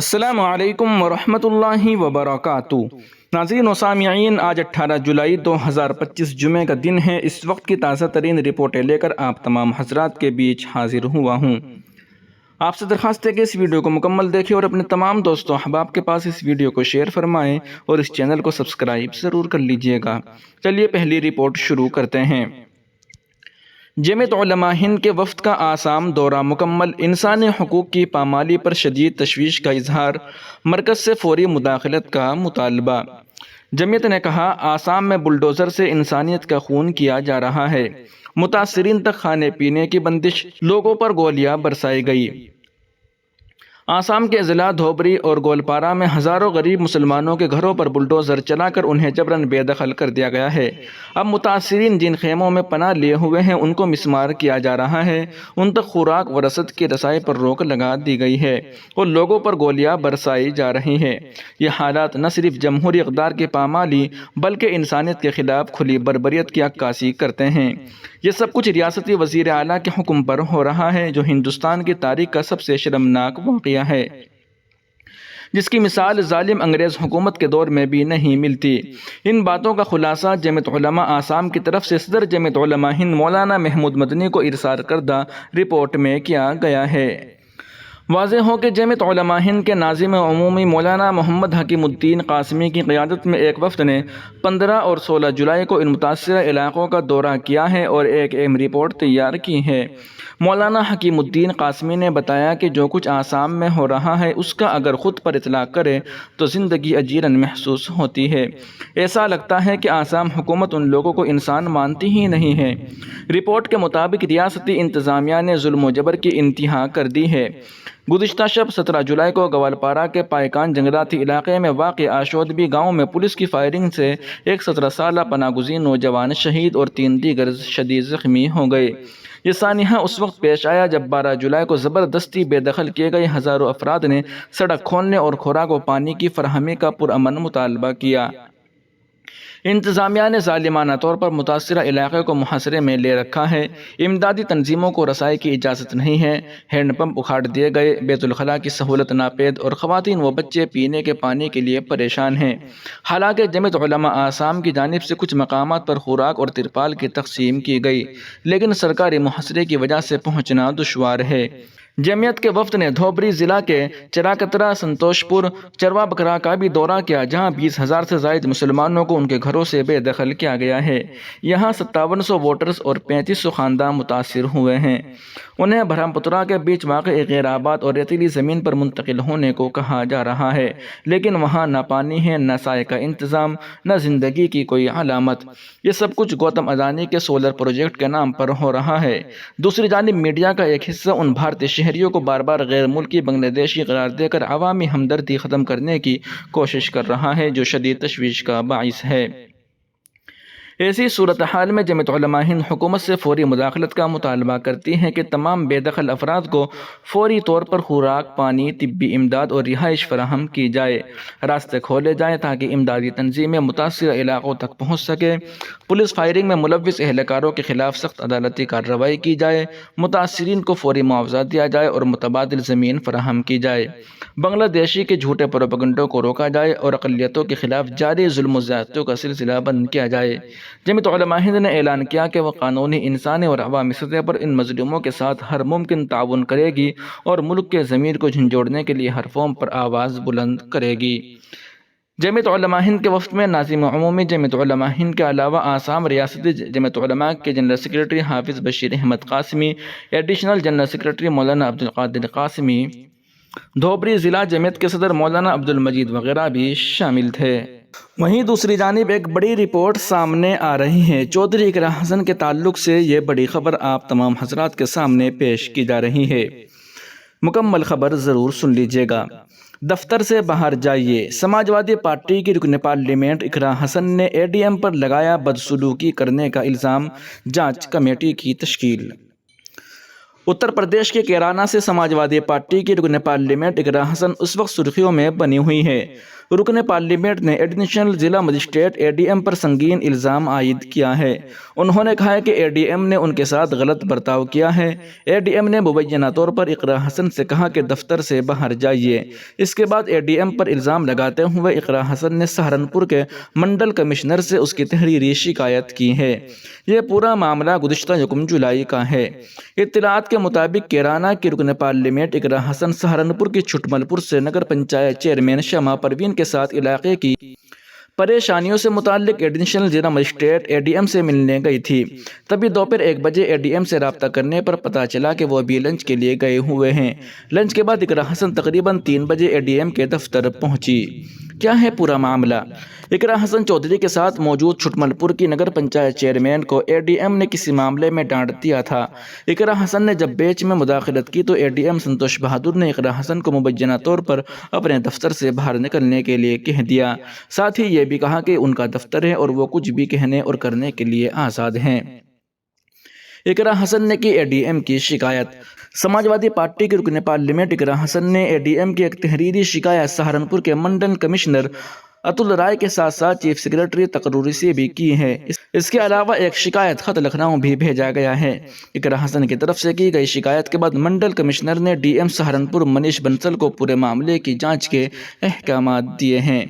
السلام علیکم ورحمۃ اللہ وبرکاتہ۔ ناظرین و سامعین، آج 18 جولائی 2025 جمعہ کا دن ہے۔ اس وقت کی تازہ ترین رپورٹیں لے کر آپ تمام حضرات کے بیچ حاضر ہوا ہوں۔ آپ سے درخواست ہے کہ اس ویڈیو کو مکمل دیکھیں اور اپنے تمام دوستوں احباب کے پاس اس ویڈیو کو شیئر فرمائیں اور اس چینل کو سبسکرائب ضرور کر لیجئے گا۔ چلیے پہلی رپورٹ شروع کرتے ہیں۔ جمعیت علماء ہند کے وفد کا آسام دورہ مکمل۔ انسانی حقوق کی پامالی پر شدید تشویش کا اظہار، مرکز سے فوری مداخلت کا مطالبہ۔ جمعیت نے کہا، آسام میں بلڈوزر سے انسانیت کا خون کیا جا رہا ہے۔ متاثرین تک کھانے پینے کی بندش، لوگوں پر گولیاں برسائی گئی۔ آسام کے اضلاع دھوبری اور گولپارا میں ہزاروں غریب مسلمانوں کے گھروں پر بلڈوزر چلا کر انہیں جبراً بے دخل کر دیا گیا ہے۔ اب متاثرین جن خیموں میں پناہ لیے ہوئے ہیں ان کو مسمار کیا جا رہا ہے، ان تک خوراک و رسد کی رسائی پر روک لگا دی گئی ہے اور لوگوں پر گولیاں برسائی جا رہی ہیں۔ یہ حالات نہ صرف جمہوری اقدار کی پامالی بلکہ انسانیت کے خلاف کھلی بربریت کی عکاسی کرتے ہیں۔ یہ سب کچھ ریاستی وزیر اعلیٰ کے حکم پر ہو رہا ہے، جو ہندوستان کی تاریخ کا سب سے شرمناک واقعہ ہے، جس کی مثال ظالم انگریز حکومت کے دور میں بھی نہیں ملتی۔ ان باتوں کا خلاصہ جمعیت علماء آسام کی طرف سے صدر جمعیت علماء ہند مولانا محمود مدنی کو ارسال کردہ رپورٹ میں کیا گیا ہے۔ واضح ہو کہ جمعیت علماء ہند کے ناظم عمومی مولانا محمد حکیم الدین قاسمی کی قیادت میں ایک وفد نے 15 اور 16 جولائی کو ان متاثرہ علاقوں کا دورہ کیا ہے اور ایک اہم رپورٹ تیار کی ہے۔ مولانا حکیم الدین قاسمی نے بتایا کہ جو کچھ آسام میں ہو رہا ہے اس کا اگر خود پر اطلاق کرے تو زندگی اجیرن محسوس ہوتی ہے۔ ایسا لگتا ہے کہ آسام حکومت ان لوگوں کو انسان مانتی ہی نہیں ہے۔ رپورٹ کے مطابق ریاستی انتظامیہ نے ظلم و جبر کی انتہا کر دی ہے۔ گزشتہ شب 17 جولائی کو گوالپارا کے پائکان جنگلاتی علاقے میں واقع آشودبی گاؤں میں پولیس کی فائرنگ سے ایک 17 سالہ پناہ گزین نوجوان شہید اور 3 دیگر شدید زخمی ہو گئے۔ یہ سانحہ اس وقت پیش آیا جب 12 جولائی کو زبردستی بے دخل کیے گئے ہزاروں افراد نے سڑک کھولنے اور خوراک و پانی کی فراہمی کا پرامن مطالبہ کیا۔ انتظامیہ نے ظالمانہ طور پر متاثرہ علاقے کو محاصرے میں لے رکھا ہے۔ امدادی تنظیموں کو رسائی کی اجازت نہیں ہے، ہینڈ پمپ اکھاڑ دیے گئے، بیت الخلاء کی سہولت ناپید اور خواتین و بچے پینے کے پانی کے لیے پریشان ہیں۔ حالانکہ جمعیت علماء آسام کی جانب سے کچھ مقامات پر خوراک اور ترپال کی تقسیم کی گئی، لیکن سرکاری محاصرے کی وجہ سے پہنچنا دشوار ہے۔ جمعیت کے وفد نے دھوبری ضلع کے چراکترا، سنتوش پور، چروا بکرا کا بھی دورہ کیا، جہاں 20,000 سے زائد مسلمانوں کو ان کے گھروں سے بے دخل کیا گیا ہے۔ یہاں 5700 ووٹرز اور 3500 خاندان متاثر ہوئے ہیں۔ انہیں برہم پترا کے بیچ واقع ایک غیر آباد اور ریتیلی زمین پر منتقل ہونے کو کہا جا رہا ہے، لیکن وہاں نہ پانی ہے، نہ سائے کا انتظام، نہ زندگی کی کوئی علامت۔ یہ سب کچھ گوتم ادانی کے سولر پروجیکٹ کے نام پر ہو رہا ہے۔ دوسری جانب میڈیا کا ایک حصہ ان بھارتی شہریوں کو بار بار غیر ملکی بنگلہ دیشی قرار دے کر عوامی ہمدردی ختم کرنے کی کوشش کر رہا ہے، جو شدید تشویش کا باعث ہے۔ ایسی صورتحال میں جمعیت علماء ہند حکومت سے فوری مداخلت کا مطالبہ کرتی ہے کہ تمام بے دخل افراد کو فوری طور پر خوراک، پانی، طبی امداد اور رہائش فراہم کی جائے۔ راستے کھولے جائیں تاکہ امدادی تنظیمیں متاثرہ علاقوں تک پہنچ سکیں۔ پولیس فائرنگ میں ملوث اہلکاروں کے خلاف سخت عدالتی کارروائی کی جائے۔ متاثرین کو فوری معاوضہ دیا جائے اور متبادل زمین فراہم کی جائے۔ بنگلہ دیشی کے جھوٹے پروپیگنڈوں کو روکا جائے اور اقلیتوں کے خلاف جاری ظلم و زیادتیوں کا سلسلہ بند کیا جائے۔ جمعیت علماء ہند نے اعلان کیا کہ وہ قانونی، انسانی اور عوامی سطح پر ان مظلوموں کے ساتھ ہر ممکن تعاون کرے گی اور ملک کے ضمیر کو جھنجھوڑنے کے لیے ہر فارم پر آواز بلند کرے گی۔ جمعیت علماء ہند کے وفد میں ناظم عمومی جمعیت علماء ہند کے علاوہ آسام ریاستی جمعیت علماء کے general secretary Hafiz Bashir Ahmed Qasmi, additional general secretary Maulana Abdul Qadir Qasmi, Dhubri ضلع جمعیت کے صدر مولانا عبدالمجید وغیرہ بھی شامل تھے۔ وہیں دوسری جانب ایک بڑی رپورٹ سامنے آ رہی ہے۔ چودھری اقرا حسن کے تعلق سے یہ بڑی خبر آپ تمام حضرات کے سامنے پیش کی جا رہی ہے۔ مکمل خبر ضرور سن لیجیے گا۔ دفتر سے باہر جائیے، سماجوادی پارٹی کی رکن پارلیمنٹ اقرا حسن نے اے ڈی ایم پر لگایا بدسلوکی کرنے کا الزام، جانچ کمیٹی کی تشکیل۔ اتر پردیش کے کیرانہ سے سماجوادی پارٹی کی رکن پارلیمنٹ اقرا حسن اس وقت سرخیوں میں بنی ہوئی ہے۔ رکن پارلیمنٹ نے ایڈیشنل ضلع مجسٹریٹ ADM پر سنگین الزام عائد کیا ہے۔ انہوں نے کہا کہ ADM نے ان کے ساتھ غلط برتاؤ کیا ہے۔ ADM نے مبینہ طور پر اقرا حسن سے کہا کہ دفتر سے باہر جائیے۔ اس کے بعد ADM پر الزام لگاتے ہوئے اقرا حسن نے سہارنپور کے منڈل کمشنر سے اس کی تحریری شکایت کی ہے۔ یہ پورا معاملہ گزشتہ 1 جولائی کا ہے۔ اطلاعات کے مطابق کیرانہ کی رکن پارلیمنٹ اقرا حسن سہارنپور کی چھٹمل پور سے نگر پنچایت چیئرمین شمع پروین کے ساتھ علاقے کی پریشانیوں سے متعلق ایڈیشنل ضلع مجسٹریٹ ADM سے ملنے گئی تھی۔ تبھی دوپہر 1 بجے ADM سے رابطہ کرنے پر پتہ چلا کہ وہ ابھی لنچ کے لیے گئے ہوئے ہیں۔ لنچ کے بعد اقرا حسن تقریباً 3 بجے ADM کے دفتر پہنچی۔ کیا ہے پورا معاملہ؟ اقرا حسن چودھری کے ساتھ موجود چھٹمل پور کی نگر پنچایت چیئرمین کو ADM نے کسی معاملے میں ڈانٹ دیا تھا۔ اقرا حسن نے جب بیچ میں مداخلت کی تو ADM سنتوش بہادر نے اقرا حسن کو مبینہ طور پر اپنے دفتر سے باہر نکلنے کے لیے کہہ دیا۔ ساتھ ہی یہ بھی کہا کہ ان کا دفتر ہے اور وہ کچھ بھی کہنے اور کرنے کے لیے آزاد ہیں۔ اقرا حسن نے کی ADM کی شکایت۔ سماجوادی پارٹی کے رکن پارلیمنٹ اقرا حسن نے ADM کی ایک تحریری شکایت سہارنپور کے منڈل کمشنر اتل رائے کے ساتھ ساتھ چیف سیکرٹری تقرری سے بھی کی ہے۔ اس کے علاوہ ایک شکایت خط لکھنؤ بھی بھیجا گیا ہے۔ اقرا حسن کی طرف سے کی گئی شکایت کے بعد منڈل کمشنر نے DM سہارنپور منیش بنسل کو پورے معاملے کی جانچ کے احکامات دیے ہیں۔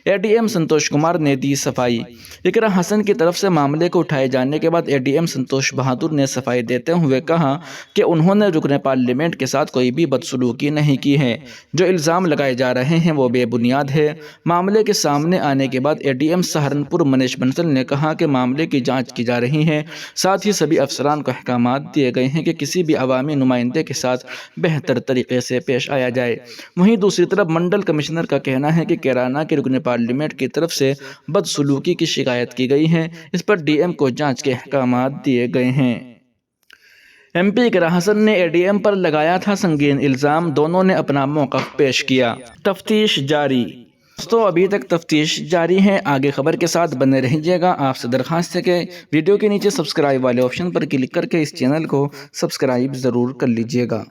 ADM سنتوش کمار نے دی صفائی۔ اقرا حسن کی طرف سے معاملے کو اٹھائے جانے کے بعد ADM سنتوش بہادر نے صفائی دیتے ہوئے کہا کہ انہوں نے رکن پارلیمنٹ کے ساتھ کوئی بھی بدسلوکی نہیں کی ہے۔ جو الزام لگائے جا رہے ہیں وہ بے بنیاد ہے۔ معاملے کے سامنے آنے کے بعد ADM سہارنپور منیش بنسل نے کہا کہ معاملے کی جانچ کی جا رہی ہے۔ ساتھ ہی سبھی افسران کو احکامات دیے گئے ہیں کہ کسی بھی عوامی نمائندے کے ساتھ بہتر طریقے سے پیش آیا جائے۔ وہیں دوسری طرف منڈل کمشنر کا کہنا ہے کہ کیرانہ کے رکن پارلیمنٹ کی طرف سے بدسلوکی کی شکایت کی گئی ہے۔ اس پر DM کو جانچ کے احکامات دیے گئے ہیں۔ MP اقرا حسن نے ADM پر لگایا تھا سنگین الزام، دونوں نے اپنا موقف پیش کیا۔ تفتیش جاری۔ دوستو ابھی تک تفتیش جاری ہے، آگے خبر کے ساتھ بنے رہیے گا۔ آپ سے درخواست ہے کہ ویڈیو کے نیچے سبسکرائب والے آپشن پر کلک کر کے اس چینل کو سبسکرائب ضرور کر لیجیے گا۔